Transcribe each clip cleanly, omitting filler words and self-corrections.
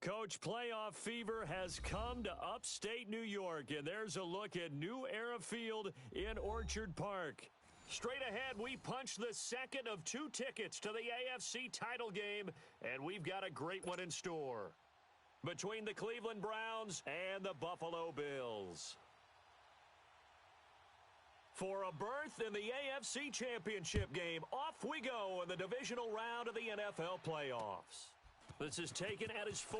Coach, playoff fever has come to upstate New York, and there's a look at New Era Field in Orchard Park. Straight ahead, we punch the second of 2 tickets to the AFC title game, and we've got a great one in store between the Cleveland Browns and the Buffalo Bills. For a berth in the AFC Championship game, off we go in the divisional round of the NFL playoffs. This is taken at his 4.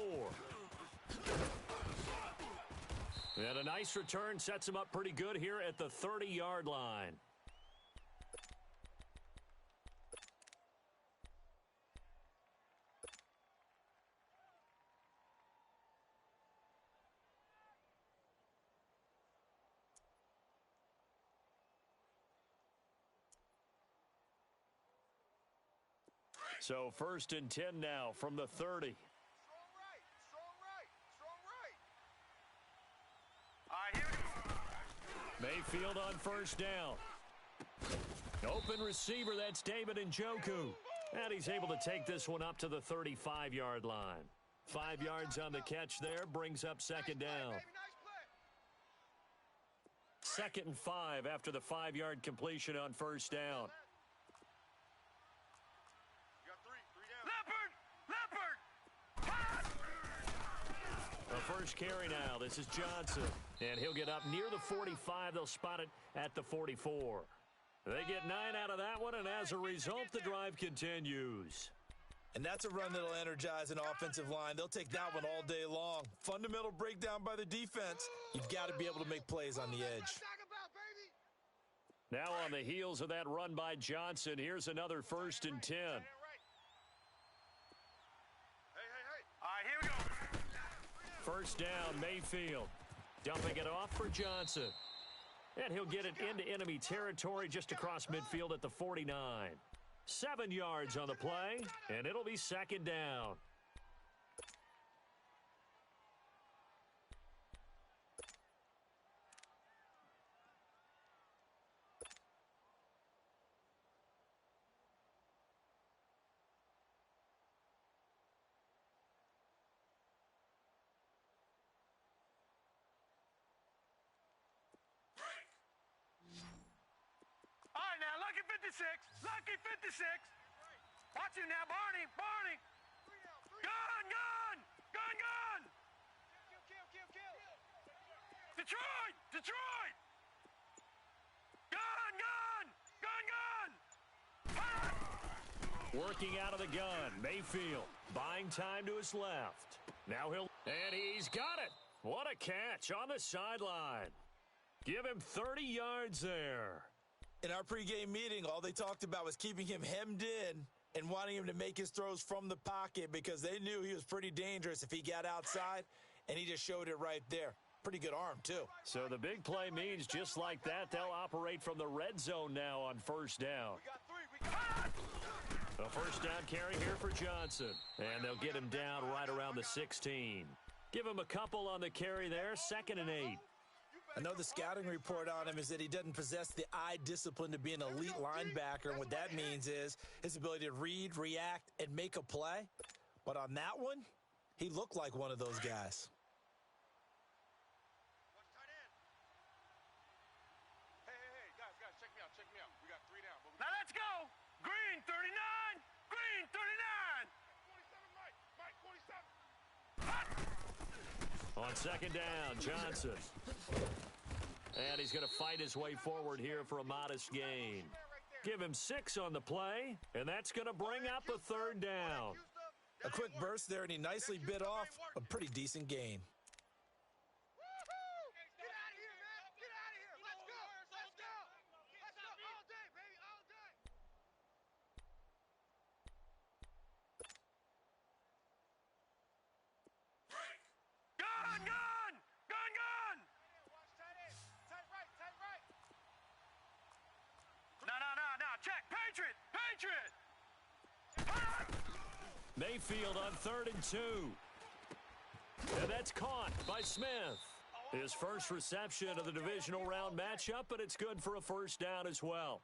And a nice return sets him up pretty good here at the 30-yard line. So 1st and 10 now from the 30. Mayfield on 1st down. Open receiver, that's David Njoku. And he's able to take this one up to the 35-yard line. 5 yards on the catch there, brings up 2nd down. 2nd and 5 after the 5-yard completion on 1st down. The first carry now. This is Johnson. And he'll get up near the 45. They'll spot it at the 44. They get 9 out of that one, and as a result, the drive continues. And that's a run that'll energize an offensive line. They'll take that one all day long. Fundamental breakdown by the defense. You've got to be able to make plays on the edge. Now on the heels of that run by Johnson, here's another 1st and 10. All right, here we go. 1st down, Mayfield. Dumping it off for Johnson. And he'll get it into enemy territory just across midfield at the 49. 7 yards on the play, and it'll be 2nd down. All right, now, lucky 56. Lucky 56. Watch him now, Barney. Barney. Gun, gun. Gun, gun. Detroit. Detroit. Gun, gun. Gun, gun. Working out of the gun, Mayfield buying time to his left. Now and he's got it. What a catch on the sideline. Give him 30 yards there. In our pregame meeting, all they talked about was keeping him hemmed in and wanting him to make his throws from the pocket because they knew he was pretty dangerous if he got outside, and he just showed it right there. Pretty good arm, too. So the big play means just like that, they'll operate from the red zone now on 1st down. A 1st down carry here for Johnson. And they'll get him down right around the 16. Give him a couple on the carry there, 2nd and 8. I know the scouting report on him is that he doesn't possess the eye discipline to be an elite linebacker, and what that means is his ability to read, react, and make a play. But on that one, he looked like one of those guys. Hey, guys, check me out. We got 3 down. Now let's go. Green, 39. Green, 39. 27, Mike, 27. On 2nd down, Johnson. And he's going to fight his way forward here for a modest gain. Give him 6 on the play, and that's going to bring up a 3rd down. A quick burst there, and he nicely bit off a pretty decent gain. Check. Patriot. Mayfield on 3rd and 2. And that's caught by Smith. His first reception of the divisional round matchup, but it's good for a 1st down as well.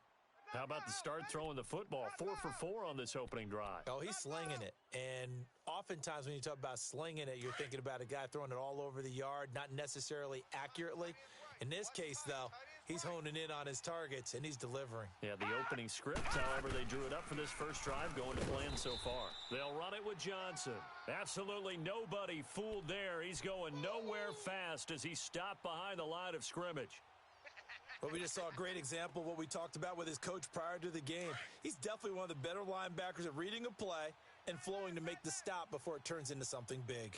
How about the start throwing the football? 4 for 4 on this opening drive. Oh, he's slinging it. And oftentimes when you talk about slinging it, you're thinking about a guy throwing it all over the yard, not necessarily accurately. In this case, though, he's honing in on his targets, and he's delivering. Yeah, the opening script, however, they drew it up for this first drive, going to plan so far. They'll run it with Johnson. Absolutely nobody fooled there. He's going nowhere fast as he stopped behind the line of scrimmage. But we just saw a great example of what we talked about with his coach prior to the game. He's definitely one of the better linebackers at reading a play and flowing to make the stop before it turns into something big.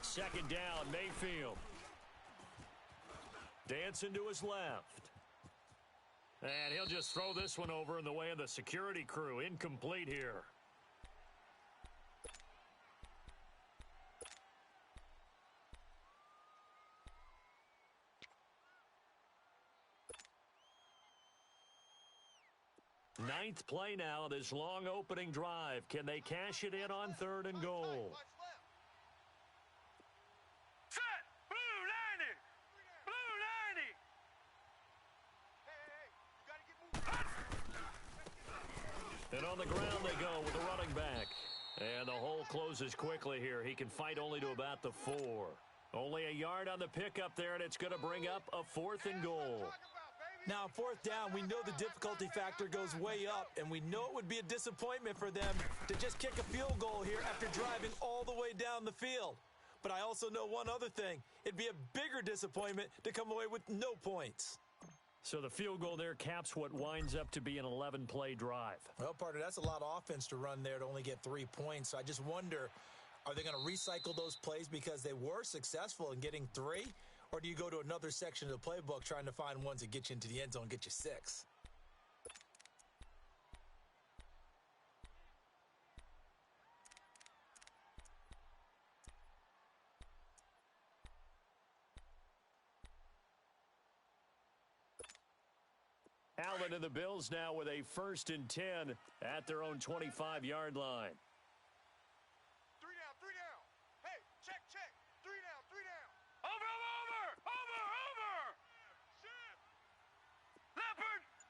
Second down, Mayfield. Dancing to his left. And he'll just throw this one over in the way of the security crew. Incomplete here. Ninth play now, this long opening drive. Can they cash it in on 3rd and goal? Set! Blue 90! Blue 90! And on the ground they go with the running back. And the hole closes quickly here. He can fight only to about the 4. Only a yard on the pickup there, and it's going to bring up a 4th and goal. Now, on 4th down, we know the difficulty factor goes way up, and we know it would be a disappointment for them to just kick a field goal here after driving all the way down the field. But I also know one other thing. It'd be a bigger disappointment to come away with no points. So the field goal there caps what winds up to be an 11-play drive. Well, partner, that's a lot of offense to run there to only get 3 points. So I just wonder, are they going to recycle those plays because they were successful in getting 3? Or do you go to another section of the playbook trying to find ones that get you into the end zone and get you 6? Allen and the Bills now with a 1st and 10 at their own 25-yard line. 3 down. Hey, check. 3 down. Over!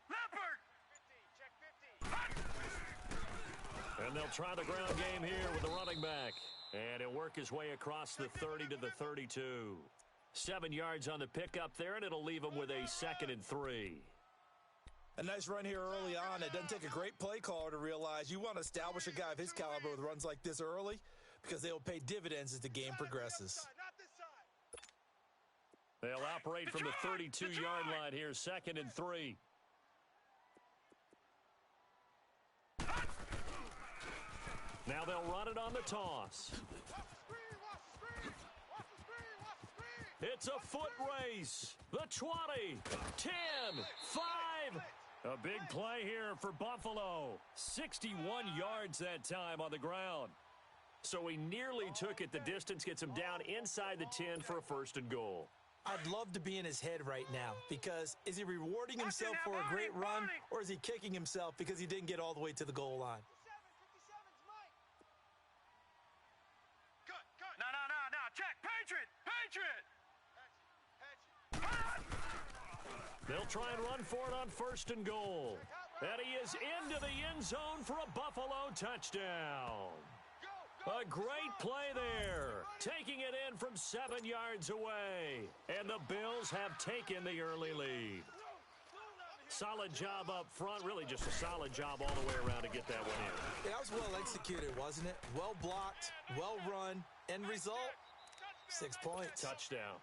Leopard! 15, check 15. And they'll try the ground game here with the running back. And he'll work his way across the 30 to the 32. 7 yards on the pickup there, and it'll leave him with a 2nd and 3. A nice run here early on. It doesn't take a great play caller to realize you want to establish a guy of his caliber with runs like this early because they will pay dividends as the game progresses. They'll operate from the 32-yard line here, 2nd and 3. Now they'll run it on the toss. It's a foot race. The 20, 10, 5. A big play here for Buffalo. 61 yards that time on the ground. So he nearly took it the distance, gets him down inside the 10 for a 1st and goal. I'd love to be in his head right now because is he rewarding himself for a great run or is he kicking himself because he didn't get all the way to the goal line? No. Check. Patriot. They'll try and run for it on 1st and goal. And he is into the end zone for a Buffalo touchdown. A great play there, taking it in from 7 yards away. And the Bills have taken the early lead. Solid job up front, really just a solid job all the way around to get that one in. Yeah, that was well executed, wasn't it? Well blocked, well run. End result, 6 points. Touchdown.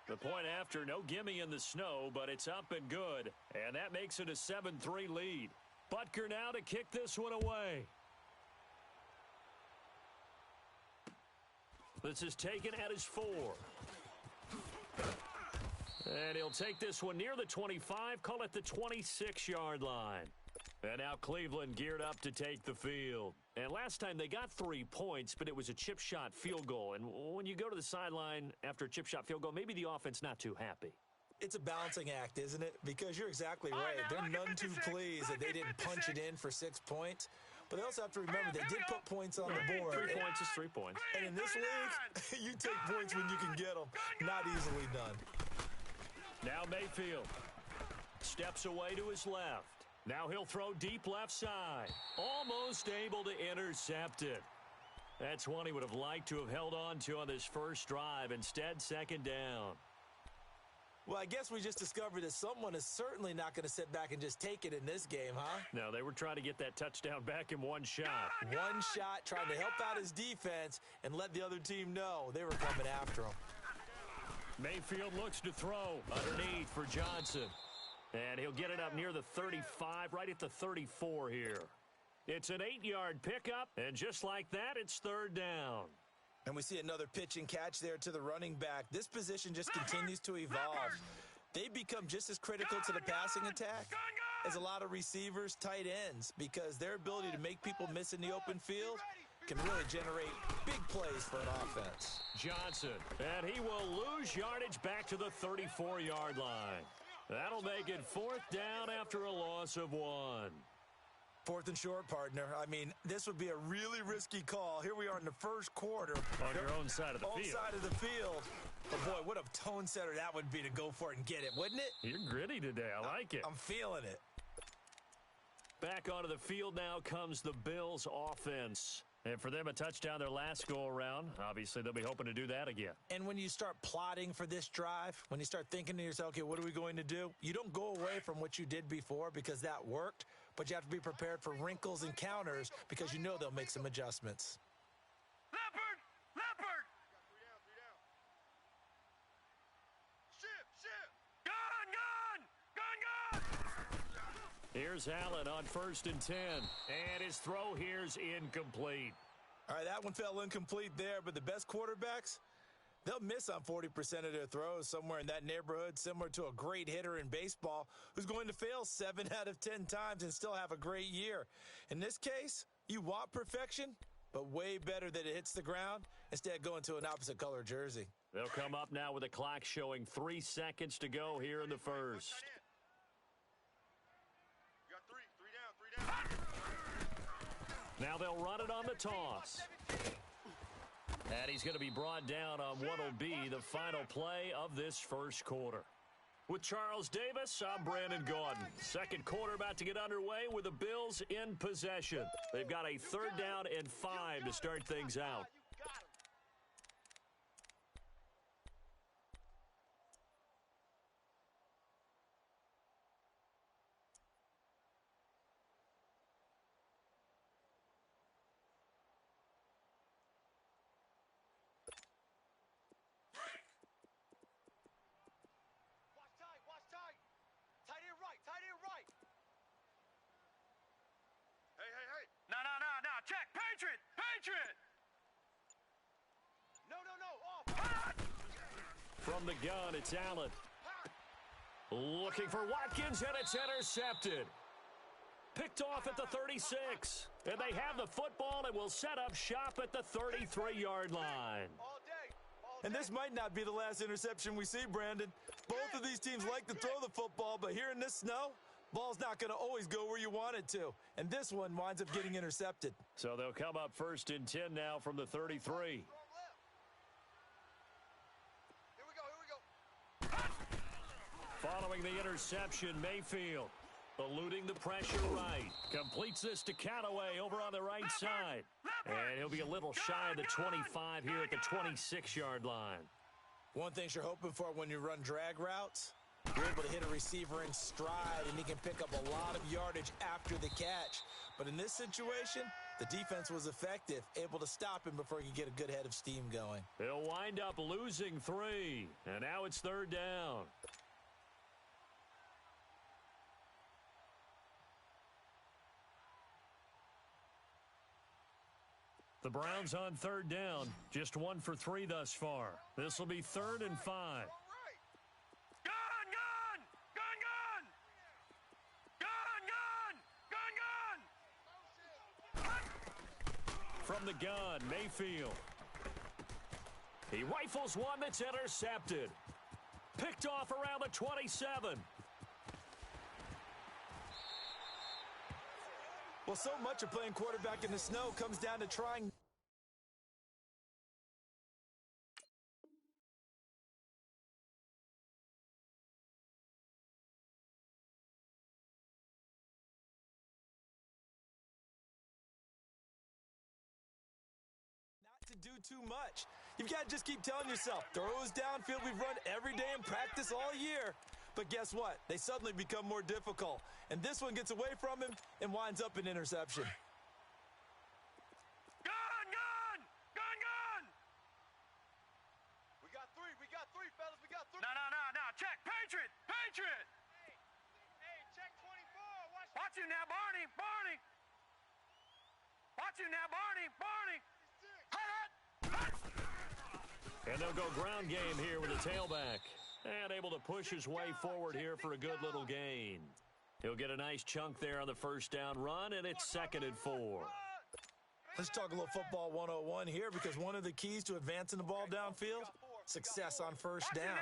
The point after, no gimme in the snow, but it's up and good. And that makes it a 7-3 lead. Butker now to kick this one away. This is taken at his 4. And he'll take this one near the 25, call it the 26-yard line. And now Cleveland geared up to take the field. And last time they got 3 points, but it was a chip shot field goal. And when you go to the sideline after a chip shot field goal, maybe the offense not too happy. It's a balancing act, isn't it? Because you're exactly right. They're none too pleased that they didn't punch it in for 6 points. But they also have to remember they did put points on the board. 3 points is 3 points. And in this league, you take points when you can get them. Not easily done. Now Mayfield. Steps away to his left. Now he'll throw deep left side. Almost able to intercept it. That's one he would have liked to have held on to on this first drive. Instead, second down. Well, I guess we just discovered that someone is certainly not going to sit back and just take it in this game, huh? No, they were trying to get that touchdown back in one shot. One shot, trying to help out his defense and let the other team know they were coming after him. Mayfield looks to throw underneath for Johnson. And he'll get it up near the 35, right at the 34 here. It's an 8-yard pickup, and just like that, it's third down. And we see another pitch and catch there to the running back. This position just continues to evolve. They become just as critical to the passing attack as a lot of receivers, tight ends, because their ability to make people miss in the open field can really generate big plays for an offense. Johnson, and he will lose yardage back to the 34-yard line. That'll make it fourth down after a loss of 1. Fourth and short, partner. I mean, this would be a really risky call. Here we are in the first quarter. On your own side of the field. Own side of the field. But, boy, what a tone setter that would be to go for it and get it, wouldn't it? You're gritty today. I like it. I'm feeling it. Back onto the field now comes the Bills offense. And for them, a touchdown their last go-around. Obviously, they'll be hoping to do that again. And when you start plotting for this drive, when you start thinking to yourself, okay, what are we going to do? You don't go away from what you did before because that worked, but you have to be prepared for wrinkles and counters because you know they'll make some adjustments. Leopard! Leopard! Shift! Gun! Here's Allen on 1st and 10. And his throw here's incomplete. All right, that one fell incomplete there, but the best quarterbacks, they'll miss on 40% of their throws, somewhere in that neighborhood, similar to a great hitter in baseball who's going to fail 7 out of 10 times and still have a great year. In this case, you want perfection, but way better that it hits the ground instead of going to an opposite color jersey. They'll come up now with a clock showing 3 seconds to go here in the first. You got three down. Now they'll run it on the toss. And he's going to be brought down on what will be the final play of this first quarter. With Charles Davis, I'm Brandon Gaudin. Second quarter about to get underway with the Bills in possession. They've got a 3rd down and 5 to start things out. No. Check. Patriot. No. Off. From the gun, it's Allen. Looking for Watkins, and it's intercepted. Picked off at the 36. And they have the football and will set up shop at the 33-yard line. All day. And this might not be the last interception we see, Brandon. Both of these teams like to throw the football, but here in this snow, ball's not going to always go where you want it to. And this one winds up getting intercepted. So they'll come up 1st and 10 now from the 33. Here we go. Following the interception, Mayfield eluding the pressure right. Completes this to Callaway over on the right side. And he'll be a little shy of the 25 here at the 26-yard line. One thing you're hoping for when you run drag routes, you're able to hit a receiver in stride, and he can pick up a lot of yardage after the catch. But in this situation, the defense was effective, able to stop him before he could get a good head of steam going. They'll wind up losing 3. And now it's 3rd down. The Browns on 3rd down, just 1 for 3 thus far. This will be 3rd and 5. Gun! From the gun, Mayfield. He rifles one that's intercepted. Picked off around the 27. Well, so much of playing quarterback in the snow comes down to trying do too much. You've got to just keep telling yourself, throws downfield we've run every day in practice all year. But guess what? They suddenly become more difficult. And this one gets away from him and winds up an interception. Gun, gun! Gun, gun! We got three, fellas. We got three. No. Check. Patriot! Patriot! Hey, check 24. Watch you now, Barney! Barney! Watch you now, Barney! Barney! And they'll go ground game here with a tailback. And able to push his way forward here for a good little gain. He'll get a nice chunk there on the first down run, and it's 2nd and 4. Let's talk a little football 101 here, because one of the keys to advancing the ball downfield, success on first down.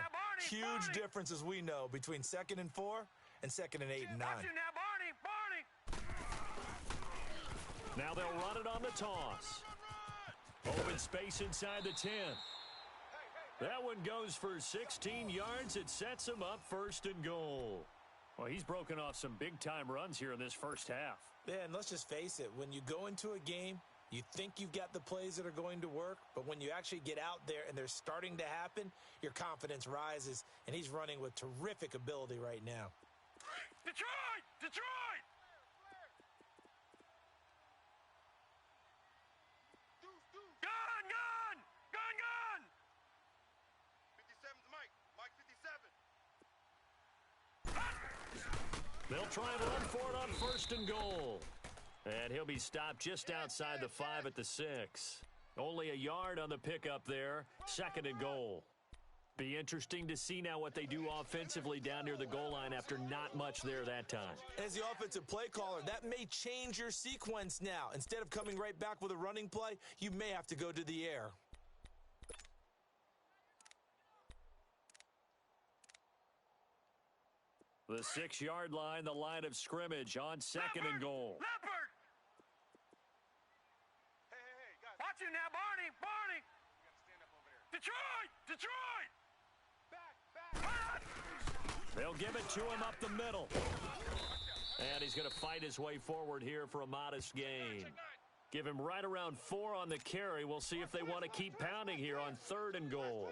Huge difference, as we know, between 2nd and 4 and 2nd and 8 and 9. Watch you now, Barney! Barney! Now they'll run it on the toss. Open space inside the 10. That one goes for 16 yards. It sets him up 1st and goal. Well, he's broken off some big-time runs here in this first half. Yeah, and let's just face it. When you go into a game, you think you've got the plays that are going to work, but when you actually get out there and they're starting to happen, your confidence rises, and he's running with terrific ability right now. Detroit! Detroit! Gun, gun! Gun, gun! 57's Mike. Mike 57. They'll try and run for it on 1st and goal. And he'll be stopped just outside the 5 at the 6. Only a yard on the pickup there. 2nd and goal. Be interesting to see now what they do offensively down near the goal line after not much there that time. As the offensive play caller, that may change your sequence now. Instead of coming right back with a running play, you may have to go to the air. The 6-yard line, the line of scrimmage on 2nd and goal. Leopard! Hey, guys. Watch you now, Barney! Barney! You gotta stand up over there. Detroit! Detroit! Back! They'll give it to him up the middle. And he's going to fight his way forward here for a modest gain. Give him right around 4 on the carry. We'll see if they want to keep pounding here on 3rd and goal.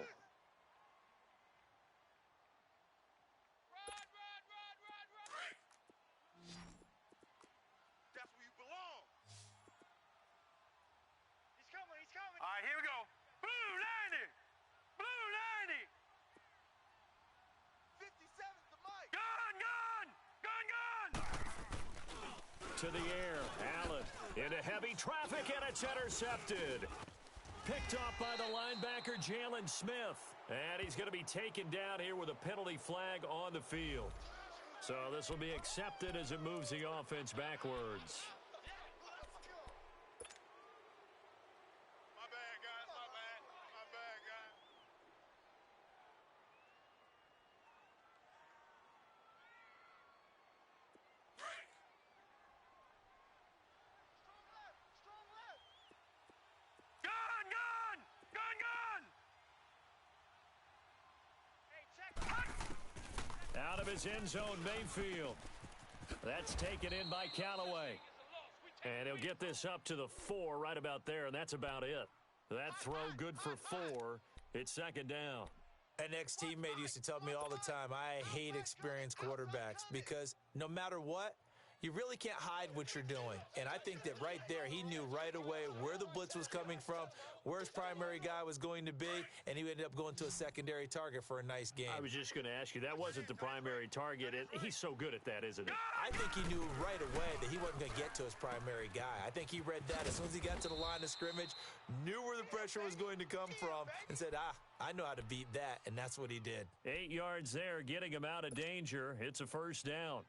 That's where you belong. He's coming. All right, here we go. Blue 90! Blue 90! 57's the Mike. Gun, gun! Gun, gun! To the air, Allen into heavy traffic, and it's intercepted. Picked off by the linebacker, Jalen Smith. And he's going to be taken down here with a penalty flag on the field. So this will be accepted as it moves the offense backwards. My bad, guys. My bad, guys. Gun, gun! Gun, gun! Out of his end zone, Mayfield. That's taken in by Callaway. And he'll get this up to the 4 right about there, and that's about it. That throw good for 4. It's 2nd down. An ex-teammate used to tell me all the time, I hate experienced quarterbacks because no matter what, you really can't hide what you're doing. And I think that right there, he knew right away where the blitz was coming from, where his primary guy was going to be, and he ended up going to a secondary target for a nice game. I was just going to ask you, that wasn't the primary target, and he's so good at that, isn't he? I think he knew right away that he wasn't going to get to his primary guy. I think he read that as soon as he got to the line of scrimmage, knew where the pressure was going to come from, and said, I know how to beat that, and that's what he did. 8 yards there, getting him out of danger. It's a 1st down.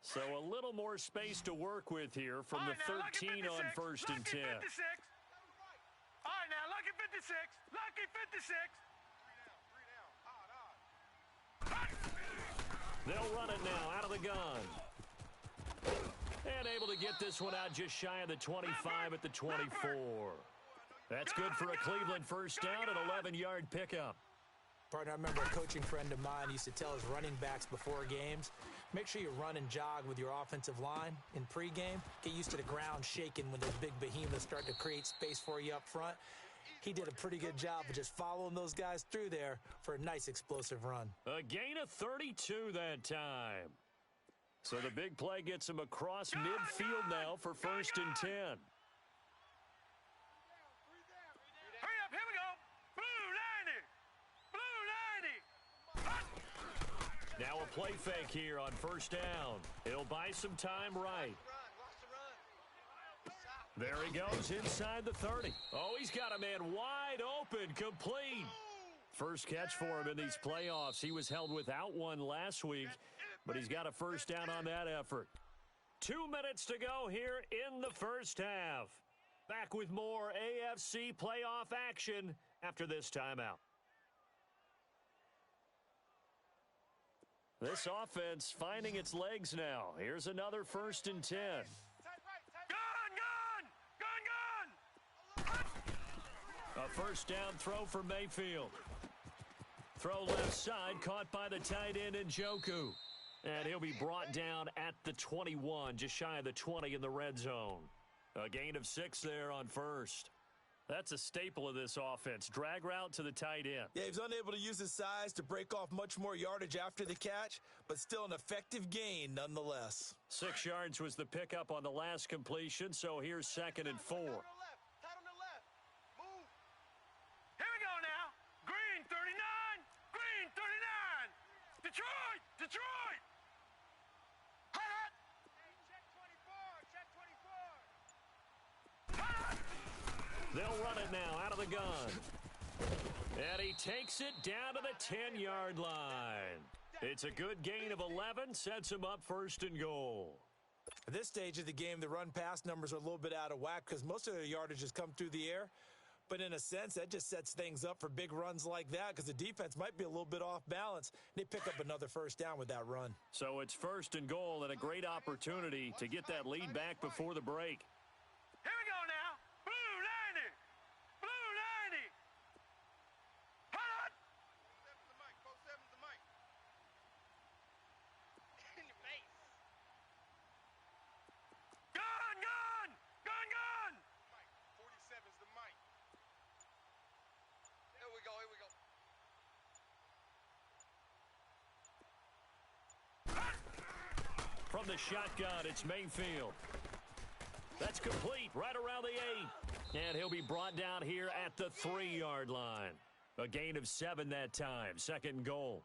So a little more space to work with here from the 13 on 1st and 10. All right, now, lucky 56. Lucky 56. They'll run it now out of the gun. And able to get this one out just shy of the 25 at the 24. That's good for a Cleveland 1st down, an 11-yard pickup. Partner, I remember a coaching friend of mine used to tell his running backs before games Make sure you run and jog with your offensive line in pregame. Get used to the ground shaking when those big behemoths start to create space for you up front. He did a pretty good job of just following those guys through there for a nice explosive run. A gain of 32 that time. So the big play gets him across midfield now for 1st and 10. Hurry up, here we go. Blue 90. Blue 90. Now a play fake here on 1st down. It'll buy some time right. There he goes inside the 30. Oh, he's got a man wide open, complete. First catch for him in these playoffs. He was held without one last week, but he's got a 1st down on that effort. 2 minutes to go here in the 1st half. Back with more AFC playoff action after this timeout. This offense finding its legs now. Here's another 1st and 10. A 1st down throw for Mayfield. Throw left side, caught by the tight end Njoku. And he'll be brought down at the 21, just shy of the 20 in the red zone. A gain of 6 there on 1st. That's a staple of this offense. Drag route to the tight end. Yeah, he was unable to use his size to break off much more yardage after the catch, but still an effective gain nonetheless. 6 yards was the pickup on the last completion, so here's 2nd and 4. Detroit! They'll run it now out of the gun. And he takes it down to the 10-yard line. It's a good gain of 11, sets him up 1st and goal. At this stage of the game, the run-pass numbers are a little bit out of whack because most of the yardage has come through the air. But in a sense, that just sets things up for big runs like that because the defense might be a little bit off balance. They pick up another 1st down with that run. So it's 1st and goal and a great opportunity to get that lead back before the break. Here we go now. Blue 90. Blue 90. Hot. 7's the mic. 7's the mic. In your face. Gun, gun. Gun, gun. 47's the mic. Here we go. From the shotgun, it's Mayfield. That's complete right around the 8. And he'll be brought down here at the 3-yard line. A gain of 7 that time. 2nd and goal.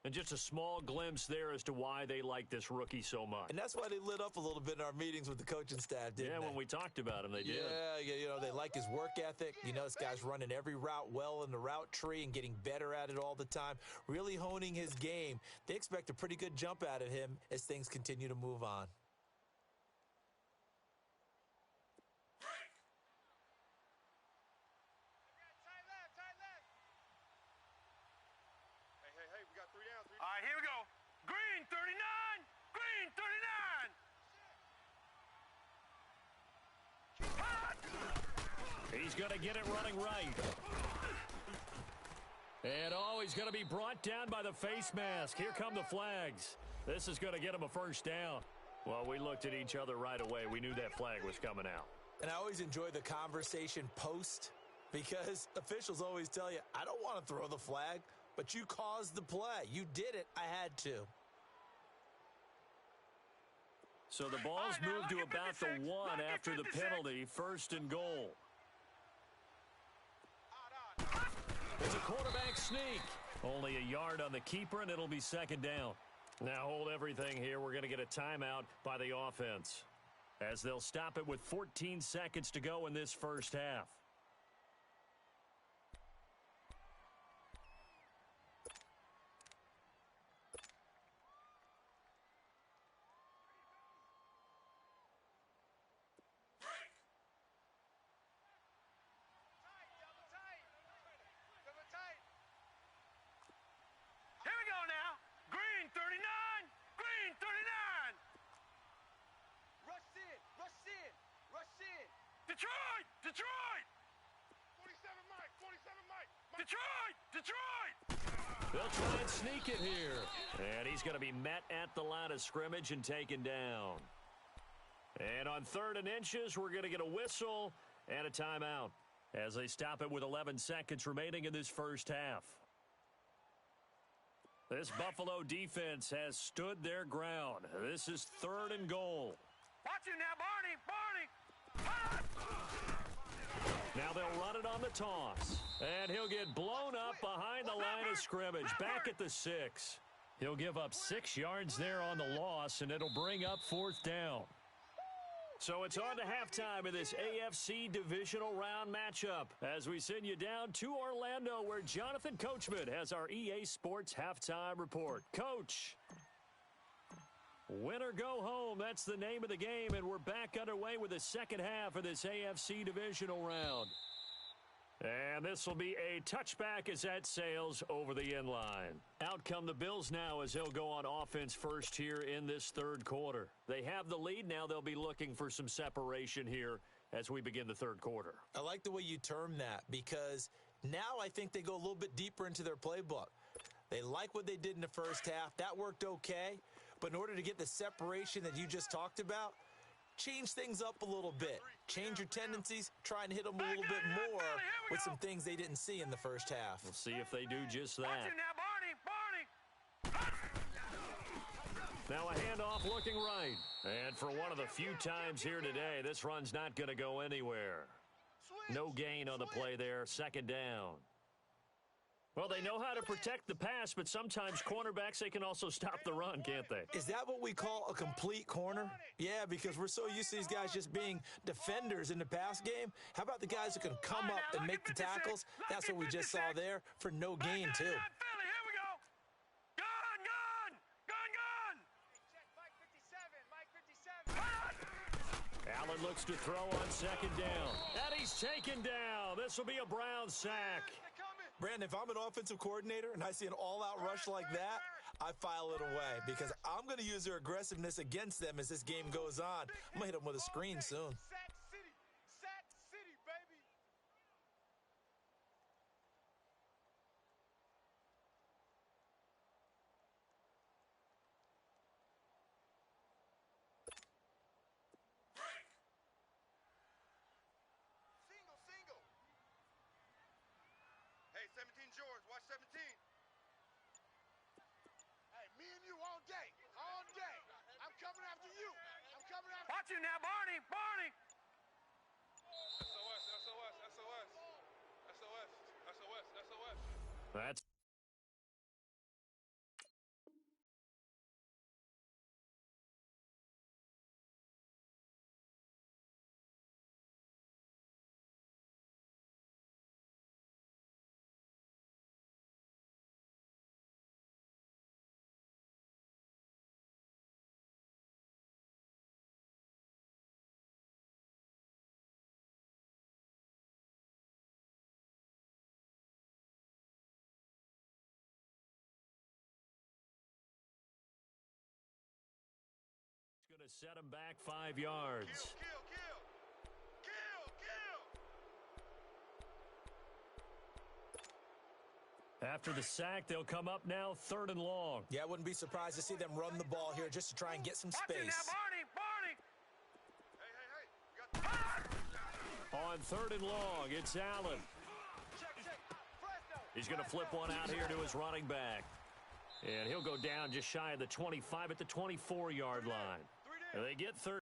And just a small glimpse there as to why they like this rookie so much. And that's why they lit up a little bit in our meetings with the coaching staff, didn't they? Yeah, when we talked about him, they did. Yeah, you know, they like his work ethic. You know, this guy's running every route well in the route tree and getting better at it all the time, really honing his game. They expect a pretty good jump out of him as things continue to move on. All right, here we go. Green 39. Green 39. He's going to get it running right. And he's going to be brought down by the face mask. Here come the flags. This is going to get him a 1st down. Well, we looked at each other right away. We knew that flag was coming out. And I always enjoy the conversation post because officials always tell you, I don't want to throw the flag. But you caused the play. You did it. I had to. So the ball's moved to about the 1 after the penalty. 1st and goal. It's a quarterback sneak. Only a yard on the keeper, and it'll be 2nd down. Now hold everything here. We're going to get a timeout by the offense as they'll stop it with 14 seconds to go in this 1st half. Detroit! They'll try and sneak it here. And he's going to be met at the line of scrimmage and taken down. And on 3rd and inches, we're going to get a whistle and a timeout as they stop it with 11 seconds remaining in this first half. This Buffalo defense has stood their ground. This is 3rd and goal. Watch it now, Barney. Now they'll run it on the toss. And he'll get blown up behind the line of scrimmage, back at the 6. He'll give up 6 yards there on the loss, and it'll bring up 4th down. So it's on to halftime of this AFC divisional round matchup as we send you down to Orlando where Jonathan Coachman has our EA Sports halftime report. Coach, win or go home, that's the name of the game, and we're back underway with the second half of this AFC divisional round. And this will be a touchback as that sails over the end line. Out come the Bills now as they'll go on offense first here in this 3rd quarter. They have the lead. Now they'll be looking for some separation here as we begin the 3rd quarter. I like the way you term that because now I think they go a little bit deeper into their playbook. They like what they did in the first half. That worked okay. But in order to get the separation that you just talked about, change things up a little bit. Change your tendencies. Try and hit them a little bit more with some things they didn't see in the first half. We'll see if they do just that. Watch it now, Barney. Now a handoff looking right. And for one of the few times here today, this run's not going to go anywhere. No gain on the play there. 2nd down. Well, they know how to protect the pass, but sometimes cornerbacks, they can also stop the run, can't they? Is that what we call a complete corner? Yeah, because we're so used to these guys just being defenders in the pass game. How about the guys who can come up and make the tackles? That's what we just saw there for no gain, too. Here we go. Gun. Mike 57, Mike 57. Allen looks to throw on 2nd down. And he's taken down. This will be a Brown sack. Brandon, if I'm an offensive coordinator and I see an all-out rush like that, I file it away because I'm going to use their aggressiveness against them as this game goes on. I'm going to hit them with a screen soon. Sack City, baby. Single. Hey, 17 George, watch 17. Hey, me and you all day. I'm coming after you. Watch it now, Barney. SOS. That's going to set him back 5 yards. Kill. After the sack, they'll come up now 3rd and long. Yeah, I wouldn't be surprised to see them run the ball here just to try and get some Watch it space. now, Barney. Hey. We got On 3rd and long, it's Allen. check. Fresno. He's going to flip one out here to his running back. And he'll go down just shy of the 25 at the 24-yard line. And they get 30.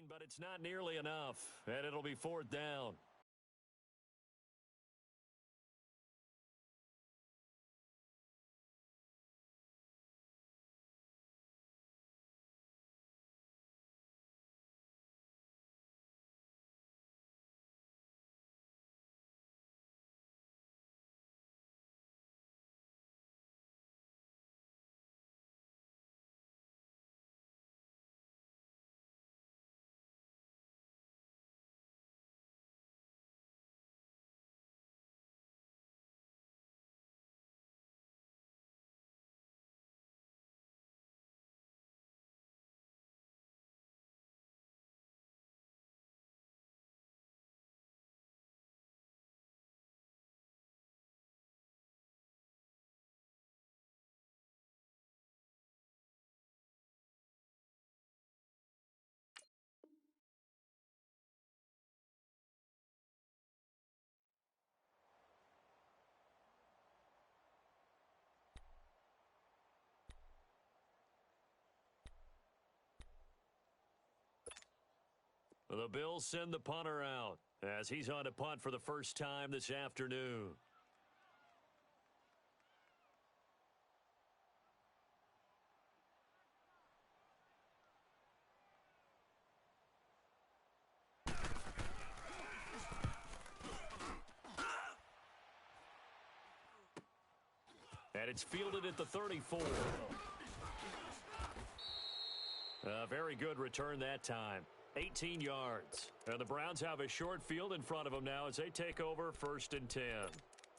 But it's not nearly enough, and it'll be 4th down. The Bills send the punter out as he's on to punt for the first time this afternoon. And it's fielded at the 34. A very good return that time. 18 yards. And the Browns have a short field in front of them now as they take over 1st and 10.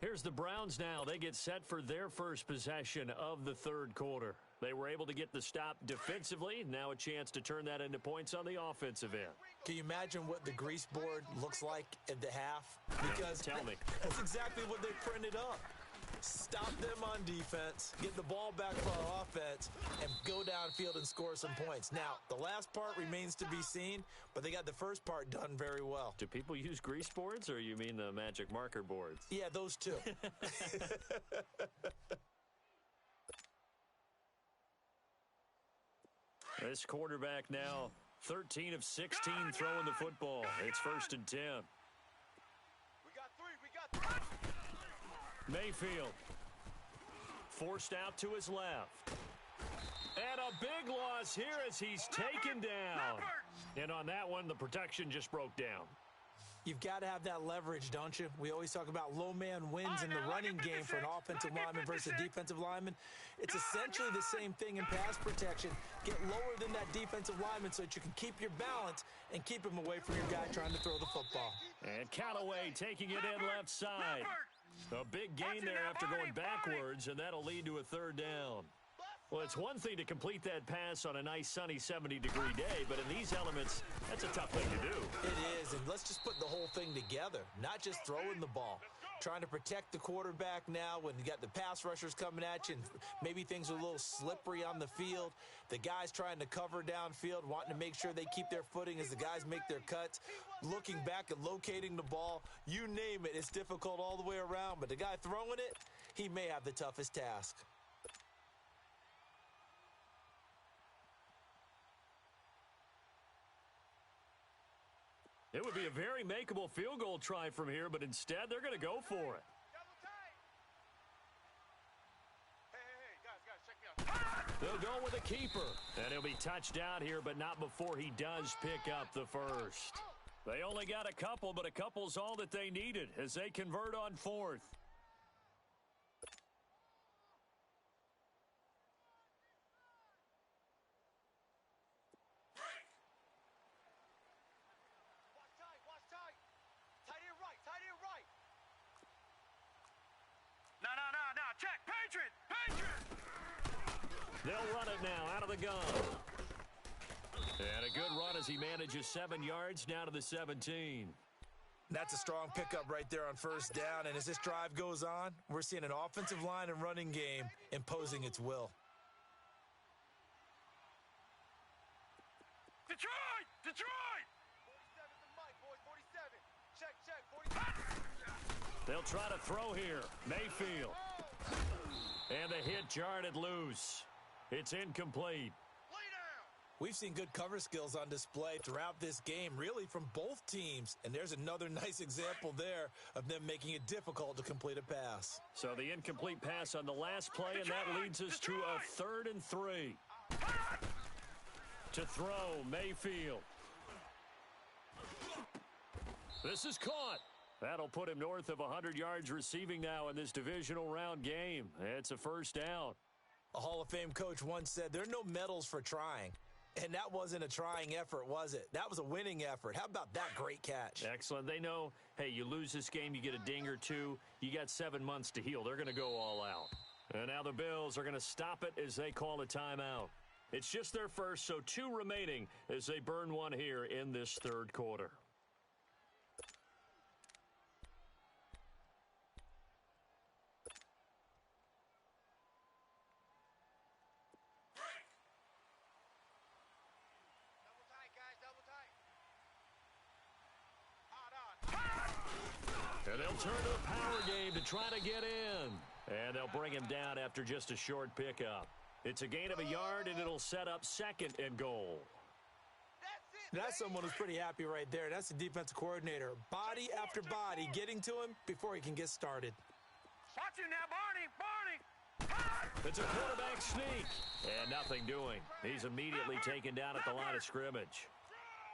Here's the Browns now. They get set for their first possession of the third quarter. They were able to get the stop defensively. Now a chance to turn that into points on the offensive end. Can you imagine what the grease board looks like at the half? Because Tell me. That's exactly what they printed up. Stop them on defense, get the ball back for our offense, and go downfield and score some points. Now, the last part remains to be seen, but they got the first part done very well. Do people use grease boards, or you mean the magic marker boards? Yeah, those two. This quarterback now 13 of 16 throwing the football. It's 1st and 10. We got three. Mayfield forced out to his left. And a big loss here as he's taken down. And on that one, the protection just broke down. You've got to have that leverage, don't you? We always talk about low man wins in the running game for an offensive lineman versus a defensive lineman. It's essentially the same thing in pass protection. Get lower than that defensive lineman so that you can keep your balance and keep him away from your guy trying to throw the football. And Callaway taking it in left side. A big gain there after going backwards, and that'll lead to a 3rd down. Well, it's one thing to complete that pass on a nice sunny 70-degree day, but in these elements, that's a tough thing to do. It is, and let's just put the whole thing together, not just throwing the ball. Trying to protect the quarterback now when you got the pass rushers coming at you and maybe things are a little slippery on the field. The guys trying to cover downfield, wanting to make sure they keep their footing as the guys make their cuts. Looking back and locating the ball, you name it, it's difficult all the way around. But the guy throwing it, he may have the toughest task. It would be a very makeable field goal try from here, but instead they're going to go for it. Hey, guys, check me out. They'll go with a keeper, and he'll be touched out here, but not before he does pick up the first. They only got a couple, but a couple's all that they needed as they convert on 4th. No. Check. Patriot. They'll run it now out of the gun. And a good run as he manages 7 yards down to the 17. That's a strong pickup right there on 1st down. And as this drive goes on, we're seeing an offensive line and running game imposing its will. Detroit! 47 to Mike, boys. 47. Check. 47. They'll try to throw here. Mayfield. And the hit jarred it loose. It's incomplete. We've seen good cover skills on display throughout this game, really from both teams. And there's another nice example there of them making it difficult to complete a pass. So the incomplete pass on the last play, and that leads us to a 3rd and 3. To throw, Mayfield. This is caught. That'll put him north of 100 yards receiving now in this divisional round game. It's a 1st down. A Hall of Fame coach once said, there are no medals for trying. And that wasn't a trying effort, was it? That was a winning effort. How about that great catch? Excellent. They know, hey, you lose this game, you get a ding or two. You got 7 months to heal. They're going to go all out. And now the Bills are going to stop it as they call a timeout. It's just their first, so 2 remaining as they burn one here in this 3rd quarter. And they'll turn to a power game to try to get in. And they'll bring him down after just a short pickup. It's a gain of a yard, and it'll set up 2nd and goal. That's it. That's someone who's pretty happy right there. That's the defensive coordinator. Body after body getting to him before he can get started. Watch him now, Barney. Barney. It's a quarterback sneak. And nothing doing. He's immediately taken down at the line of scrimmage.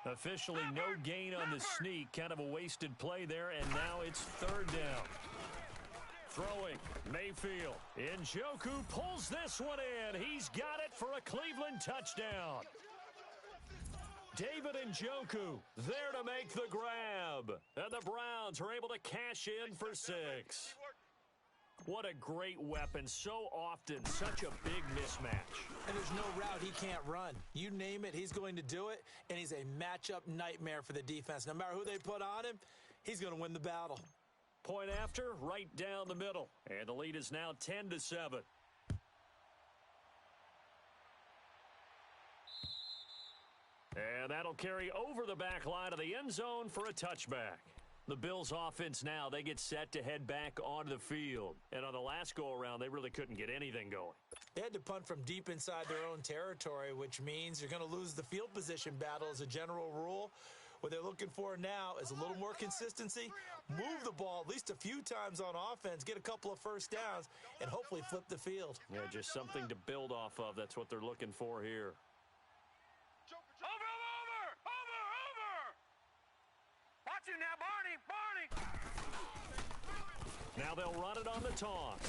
Officially no gain on the sneak. Kind of a wasted play there, and now it's third down. Throwing, Mayfield. Njoku pulls this one in. He's got it for a Cleveland touchdown. David Njoku there to make the grab. And the Browns are able to cash in for 6. What a great weapon. So often, such a big mismatch. And there's no route he can't run. You name it, he's going to do it, and he's a matchup nightmare for the defense. No matter who they put on him, he's going to win the battle. Point after, right down the middle. And the lead is now 10-7. And that'll carry over the back line of the end zone for a touchback. The Bills offense now, they get set to head back onto the field. And on the last go-around, they really couldn't get anything going. They had to punt from deep inside their own territory, which means you're going to lose the field position battle as a general rule. What they're looking for now is a little more consistency, move the ball at least a few times on offense, get a couple of first downs, and hopefully flip the field. Yeah, just something to build off of. That's what they're looking for here. Over. Watch him now, Barney. Now they'll run it on the toss.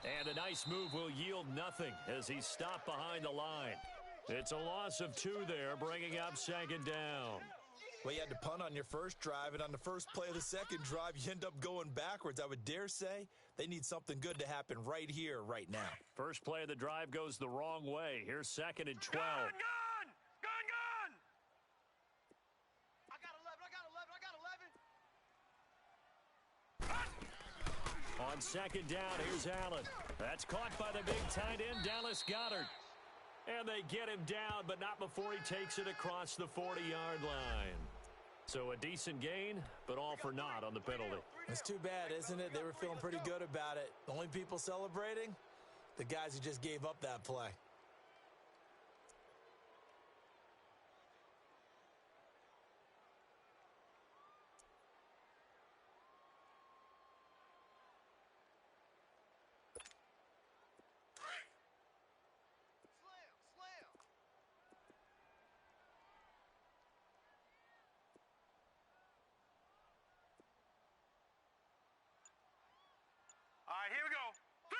And a nice move will yield nothing as he's stopped behind the line. It's a loss of 2 there, bringing up second down. Well, you had to punt on your first drive, and on the first play of the second drive, you end up going backwards. I would dare say they need something good to happen right here, right now. First play of the drive goes the wrong way. Here's 2nd and 12. Gun! I got 11. On second down, here's Allen. That's caught by the big tight end, Dallas Goedert. And they get him down, but not before he takes it across the 40-yard line. So a decent gain, but all for naught on the penalty. It's too bad, isn't it? They were feeling pretty good about it. The only people celebrating, the guys who just gave up that play. All right, here we go. 3-19.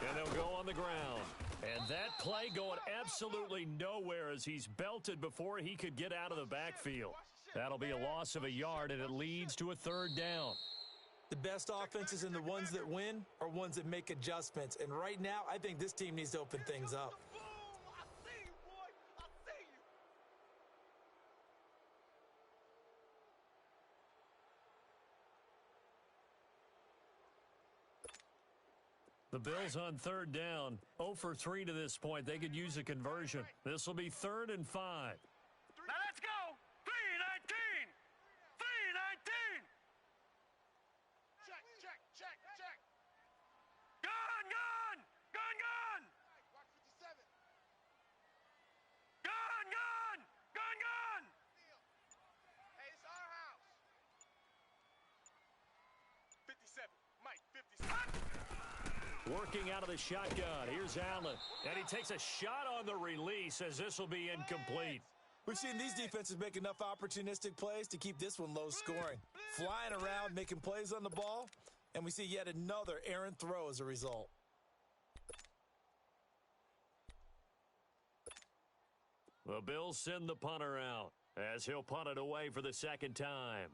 And they'll go on the ground. And that play going absolutely nowhere as he's belted before he could get out of the backfield. That'll be a loss of a yard, and it leads to a third down. The best offenses and the ones that win are ones that make adjustments. And right now, I think this team needs to open things up. I see you, boy. I see you. The Bills on third down, 0 for 3 to this point. They could use a conversion. This will be 3rd and 5. Now let's go. 3-19. 3-19. Check. Gun. Watch 57. Gun. Hey, it's our house. 57. Mike, 57. Working out of the shotgun. Here's Allen. And he takes a shot on the release as this will be incomplete. We've seen these defenses make enough opportunistic plays to keep this one low scoring. Flying around, making plays on the ball, and we see yet another errant throw as a result. The Bills send the punter out as he'll punt it away for the second time.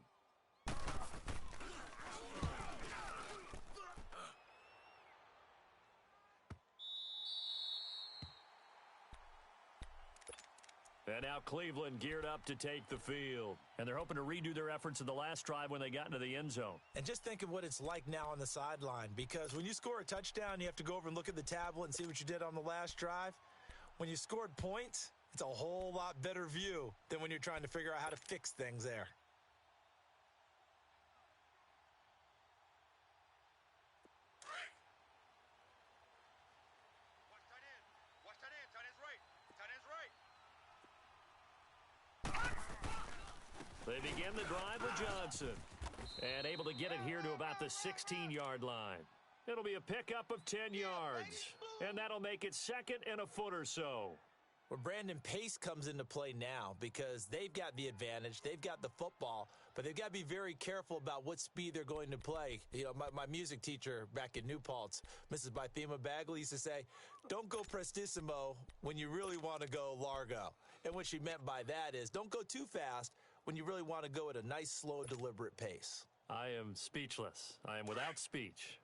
And now Cleveland geared up to take the field. And they're hoping to redo their efforts in the last drive when they got into the end zone. And just think of what it's like now on the sideline, because when you score a touchdown, you have to go over and look at the tablet and see what you did on the last drive. When you scored points, it's a whole lot better view than when you're trying to figure out how to fix things there. They begin the drive with Johnson. And able to get it here to about the 16-yard line. It'll be a pickup of 10 yards. And that'll make it second and a foot or so. Well, Brandon, pace comes into play now because they've got the advantage. They've got the football, but they've got to be very careful about what speed they're going to play. You know, my music teacher back in New Paltz, Mrs. Bythema Bagley, used to say, don't go prestissimo when you really want to go largo. And what she meant by that is don't go too fast when you really want to go at a nice, slow, deliberate pace. I am speechless. I am without speech.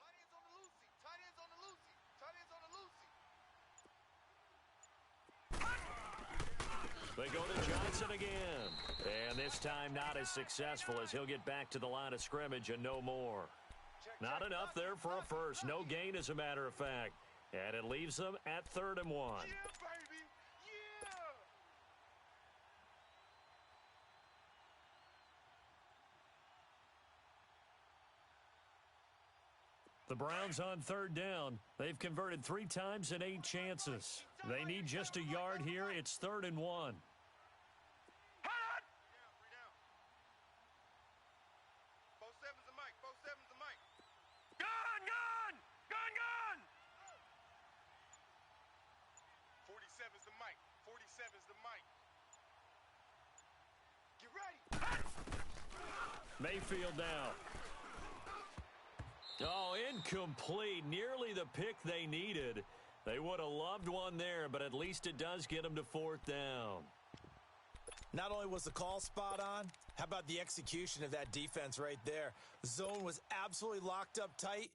Tight ends on the loosey. Tight ends on the loosey. Tight ends on the loosey. They go to Johnson again. And this time not as successful as he'll get back to the line of scrimmage and no more. Not enough there for a first. No gain, as a matter of fact. And it leaves them at 3rd and 1. Yeah, baby. Yeah. The Browns on 3rd down. They've converted 3 times in 8 chances. They need just a yard here. It's 3rd and 1. Hot! Three down. 4-7's the mic. 4-7's the mic. Gun, gun! Gun, gun! 47's the mic. 47's the mic. Get ready. Mayfield now. Oh, incomplete. Nearly the pick they needed. They would have loved one there, but at least it does get them to 4th down. Not only was the call spot on, how about the execution of that defense right there? The zone was absolutely locked up tight.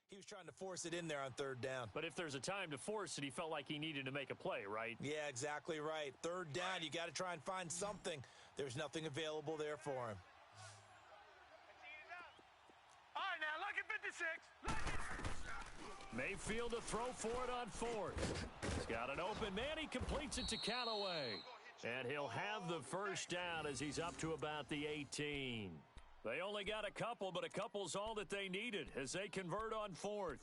He was trying to force it in there on 3rd down. But if there's a time to force it, he felt like he needed to make a play, right? Yeah, exactly right. 3rd down, you got to try and find something. There's nothing available there for him. All right, now, lucky 56. Mayfield to throw for it on 4th. He's got an open man. He completes it to Callaway. And he'll have the first down as he's up to about the 18. They only got a couple, but a couple's all that they needed as they convert on 4th.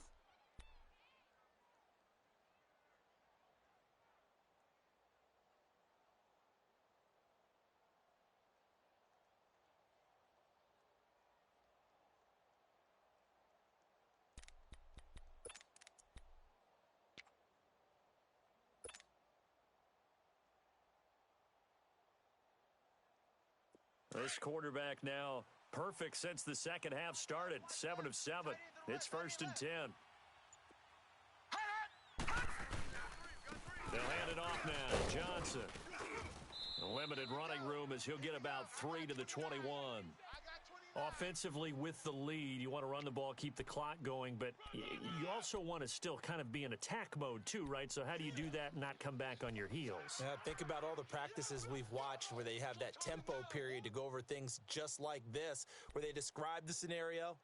This quarterback now perfect since the second half started. 7 of 7. It's 1st and 10. They'll hand it off now. Johnson. Limited running room as he'll get about 3 to the 21. Offensively with the lead, you want to run the ball, keep the clock going, but you also want to still kind of be in attack mode too, right? So how do you do that and not come back on your heels? Think about all the practices we've watched where they have that tempo period to go over things just like this, where they describe the scenario,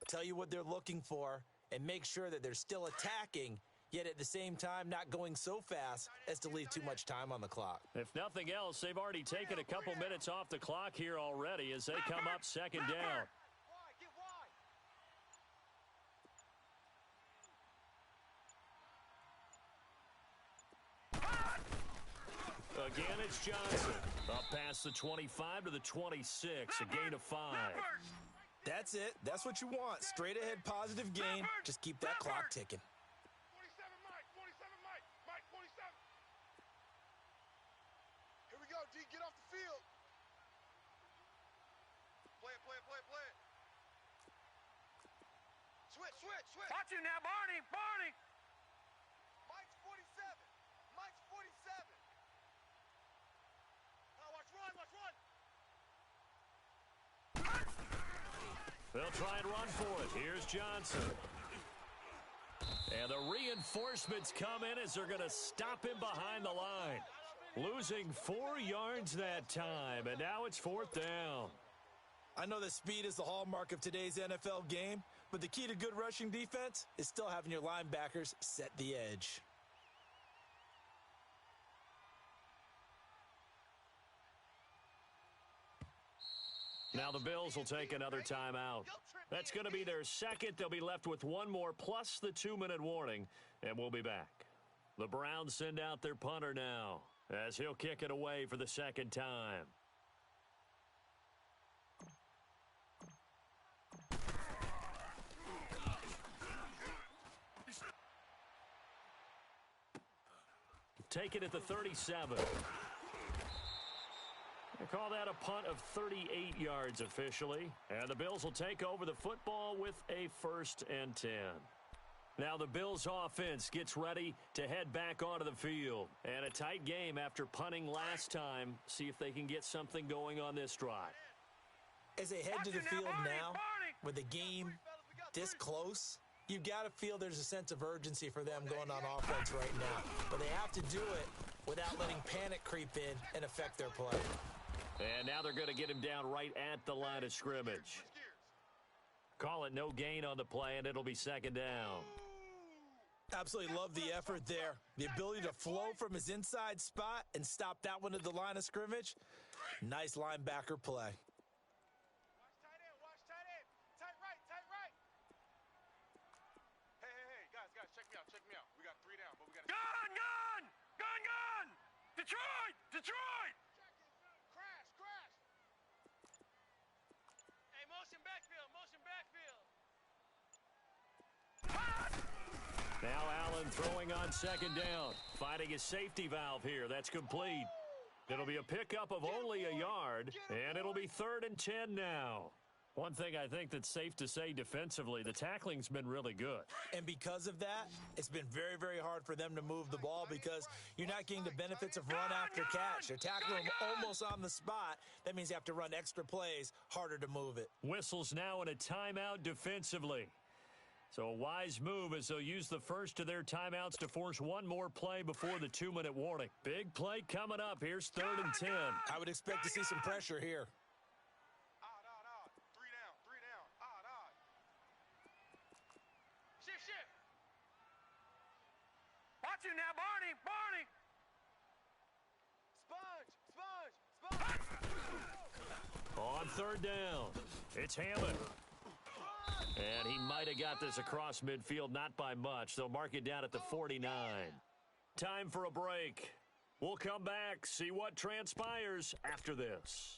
tell you what they're looking for, and make sure that they're still attacking, yet at the same time not going so fast as to leave too much time on the clock. If nothing else, they've already taken a couple minutes off the clock here already as they come up 2nd down. Again, it's Johnson. Up past the 25 to the 26, a gain of 5. That's it. That's what you want. Straight ahead positive gain. Just keep that clock ticking. 47 Mike. 47 Mike. Mike 47. Here we go, D. Get off the field. Play it, play it, play it, play it. Switch, switch, switch. Watch him now, Barney. Barney. Mike's 47. Mike's 47. Now watch run, watch run. They'll try and run for it. Here's Johnson. And the reinforcements come in as they're going to stop him behind the line. Losing 4 yards that time, and now it's 4th down. I know that speed is the hallmark of today's NFL game, but the key to good rushing defense is still having your linebackers set the edge. Now the Bills will take another timeout. That's going to be their second. They'll be left with one more plus the 2-minute warning, and we'll be back. The Browns send out their punter now as he'll kick it away for the second time. Take it at the 37. They call that a punt of 38 yards officially. And the Bills will take over the football with a 1st and 10. Now the Bills offense gets ready to head back onto the field. And a tight game after punting last time. See if they can get something going on this drive. As they head to the field now, with the game this close, you've got to feel there's a sense of urgency for them going on offense right now. But they have to do it without letting panic creep in and affect their play. And now they're going to get him down right at the line of scrimmage. Call it no gain on the play, and it'll be 2nd down. Absolutely love the effort there. The ability to flow from his inside spot and stop that one at the line of scrimmage. Nice linebacker play. Watch tight end. Tight right. Hey, guys, check me out. We got 3 down, but we got to... Gun! Detroit! Crash! Hey, motion backfield. Now Allen throwing on 2nd down. Finding his safety valve here. That's complete. It'll be a pickup of only a yard, and it'll be 3rd and 10 now. One thing I think that's safe to say defensively, the tackling's been really good. And because of that, it's been very, very hard for them to move the ball because you're not getting the benefits of run after catch. They're tackling them almost on the spot. That means you have to run extra plays, harder to move it. Whistles now in a timeout defensively. So a wise move as they'll use the first of their timeouts to force one more play before the 2-minute warning. Big play coming up. Here's 3rd and 10. I would expect to see some pressure here. Odd. 3 down. Odd. Shift. Watch him now, Barney! Sponge! On 3rd down, it's Hammond. And he might have got this across midfield, not by much. They'll mark it down at the 49. Time for a break. We'll come back, see what transpires after this.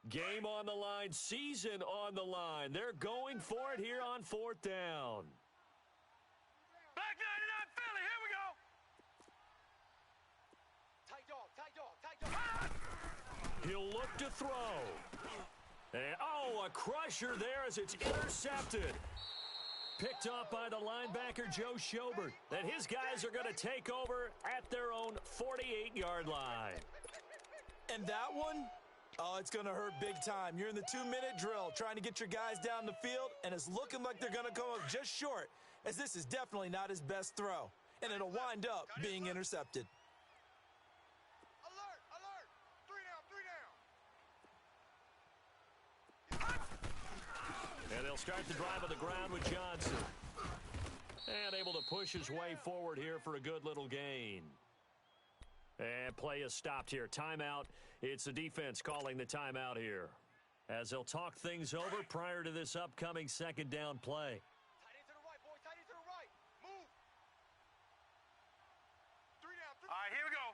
Game on the line, season on the line. They're going for it here on 4th down. Black 99 Philly, here we go! Tight dog. He'll look to throw. And, a crusher there as it's intercepted. Picked up by the linebacker, Joe Schobert. And his guys are going to take over at their own 48-yard line. And that one, it's going to hurt big time. You're in the 2-minute drill trying to get your guys down the field, and it's looking like they're going to come up just short, as this is definitely not his best throw. And it'll wind up being intercepted. Alert! 3 down. And they'll start the drive on the ground with Johnson. And able to push his way forward here for a good little gain. And play is stopped here. Timeout. It's the defense calling the timeout here, as they'll talk things over prior to this upcoming 2nd down play. Tight end to the right, boy. Tight end to the right. Move. 3 down. All right, here we go.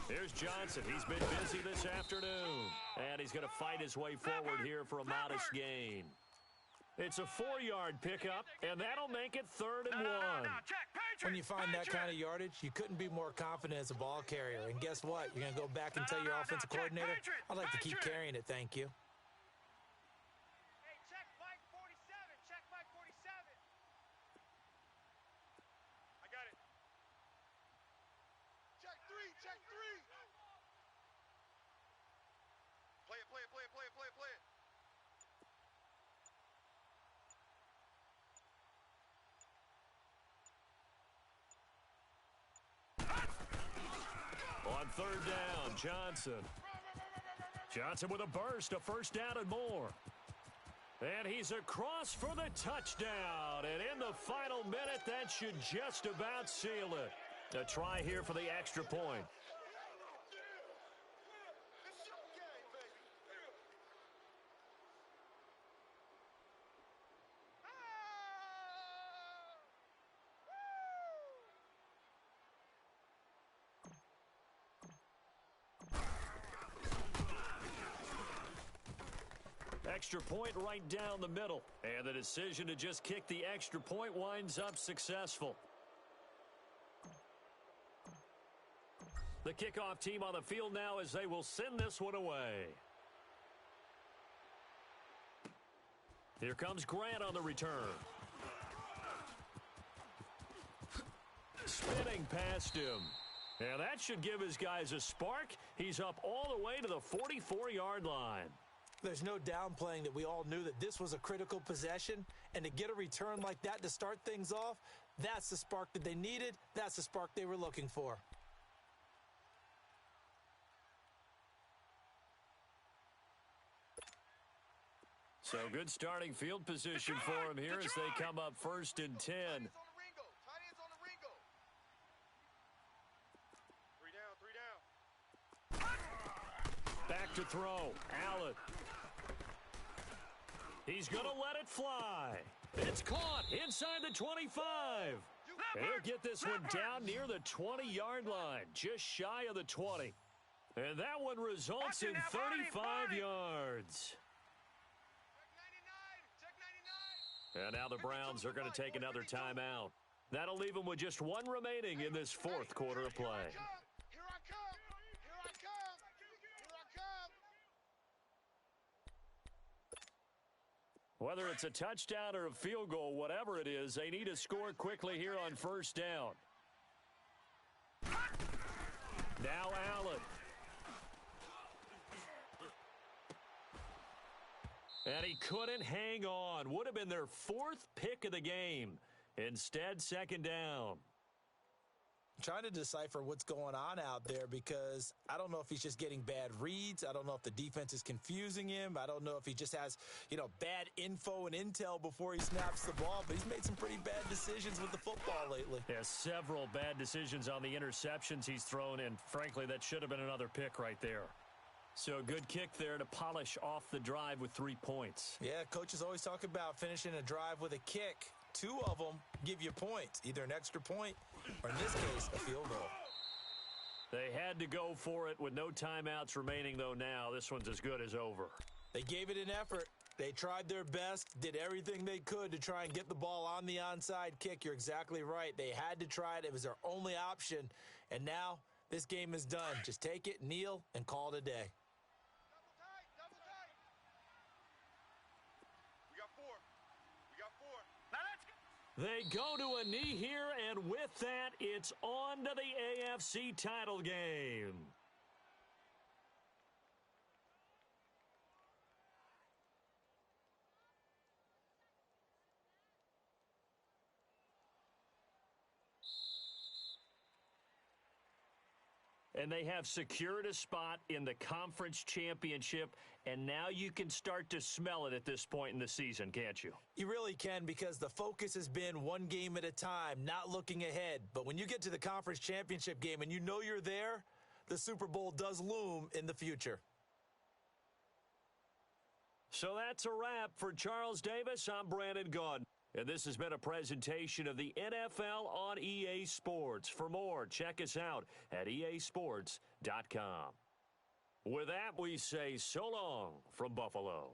3! Here's Johnson. He's been busy this afternoon, and he's going to fight his way forward here for a modest gain. It's a 4-yard pickup, and that'll make it 3rd and 1. Check, Patriot! When you find that Patriot! kind of yardage, you couldn't be more confident as a ball carrier. And guess what? You're going to go back and tell your offensive coordinator, I'd like to keep carrying it, thank you. Hey, check Mike 47. Check Mike 47. I got it. Check 3. on third down. Johnson with a burst, a first down and more. And he's across for the touchdown. And in the final minute, that should just about seal it. A try here for the extra point. Extra point right down the middle. And the decision to just kick the extra point winds up successful. The kickoff team on the field now as they will send this one away. Here comes Grant on the return. Spinning past him. And that should give his guys a spark. He's up all the way to the 44-yard line. There's no downplaying that we all knew that this was a critical possession, and to get a return like that to start things off, that's the spark that they needed. That's the spark they were looking for. So good starting field position for him here as they come up 1st and 10. Tight ends on the Ringo. 3 down. Back to throw. Allen. He's going to let it fly. It's caught inside the 25. He'll get this one down near the 20-yard line, just shy of the 20. And that one results in 35 yards. Check 99. And now the Browns are going to take another timeout. That'll leave them with just one remaining in this fourth quarter of play. Here I come. Whether it's a touchdown or a field goal, whatever it is, they need to score quickly here on first down. Now Allen. And he couldn't hang on. Would have been their 4th pick of the game. Instead, 2nd down. I'm trying to decipher what's going on out there because I don't know if he's just getting bad reads. I don't know if the defense is confusing him. I don't know if he just has, bad info and intel before he snaps the ball. But he's made some pretty bad decisions with the football lately. Yeah, several bad decisions on the interceptions he's thrown, and frankly, that should have been another pick right there. So a good kick there to polish off the drive with 3 points. Yeah, coaches always talk about finishing a drive with a kick. 2 of them give you points, either an extra point or, in this case, a field goal. They had to go for it with no timeouts remaining, though now. This one's as good as over. They gave it an effort. They tried their best, did everything they could to try and get the ball on the onside kick. You're exactly right. They had to try it. It was their only option. And now this game is done. Just take it, kneel, and call it a day. Double tight. We got 4. Now let's go. They go to a knee here, and with that, it's on to the AFC title game. And they have secured a spot in the conference championship, and now you can start to smell it at this point in the season, can't you? You really can, because the focus has been one game at a time, not looking ahead. But when you get to the conference championship game and you know you're there, the Super Bowl does loom in the future. So that's a wrap for Charles Davis. I'm Brandon Gaudin. And this has been a presentation of the NFL on EA Sports. For more, check us out at easports.com. With that, we say so long from Buffalo.